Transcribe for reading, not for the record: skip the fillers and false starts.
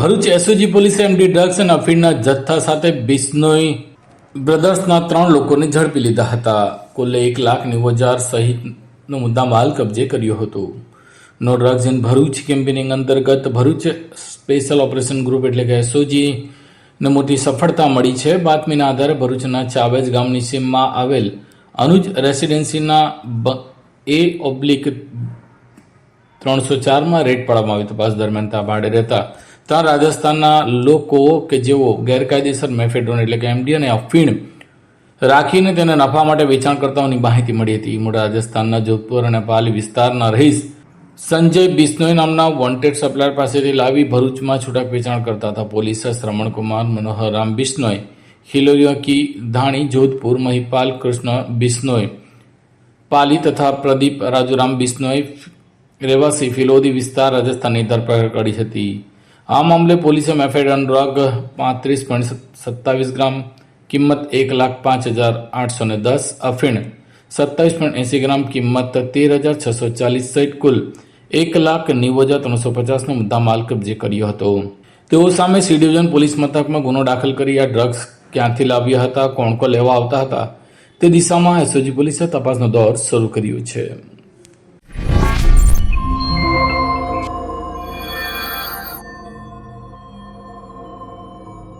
Bharuch SOG પોલીસે MD drugs અને અફીણના જથ્થા સાથે બિશ્નોઈ બ્રદર્સના 3 લોકોને ઝડપી લીધા હતા. કુલ 1,90,000 સહિતનો મુદ્દામાલ કબજે કર્યો હતો. No drugs in Bharuch campaigning અંતર્ગત ભરૂચ સ્પેશિયલ ઓપરેશન ગ્રુપ એટલે કે એસઓજીને મોટી સફળતા મળી છે. બાતમીના આધારે ભરૂચના ચાવેજ ગામની સીમમાં આવેલ અનુજ રેસિડેન્સીના A/304માં રેડ પાડવામાં આવી. તપાસ દરમિયાન ત્યાં ભાડે રહેતા 3 રાજસ્થાનના લોકો કે જેઓ ગેરકાયદેસર મેફેડ્રોન એટલે કે એમડી અને અફીણ રાખીને તેને નફા માટે વેચાણ કરતાઓની માહિતી મળી હતી. મૂળ રાજસ્થાનના જોધપુર અને પાલી વિસ્તારના રહીશ સંજય બિશ્નોઈ નામના વોન્ટેડ સપ્લાયર પાસેથી લાવી ભરૂચમાં છૂટક વેચાણ કરતા હતા. પોલીસે શ્રવણકુમાર મનોહર રામ બિશ્નોઈ, ખિલોરિયા ધાણી જોધપુર, મહિપાલ કૃષ્ણ બિશ્નોઈ પાલી તથા પ્રદીપ રાજુરામ બિશ્નોઈ રહેવાસી ફિલોદી વિસ્તાર રાજસ્થાનની ધરપકડ કરી હતી. આ મામલે પોલીસે મેફેડ્રોન ડ્રગ 35.27 ગ્રામ કિંમત 1,05,810, અફીણ 27.80 ગ્રામ કિંમત 13,640 સહિત કુલ 1,90,350નો મુદ્દામાલ કબજે કર્યો હતો. તેઓ સામે સી ડિવિઝન પોલીસ મથકમાં ગુનો દાખલ કરી આ ડ્રગ્સ ક્યાંથી લાવ્યા હતા, કોણ કોણ લેવા આવતા હતા તે દિશામાં એસઓજી પોલીસે તપાસનો દોર શરૂ કર્યો છે.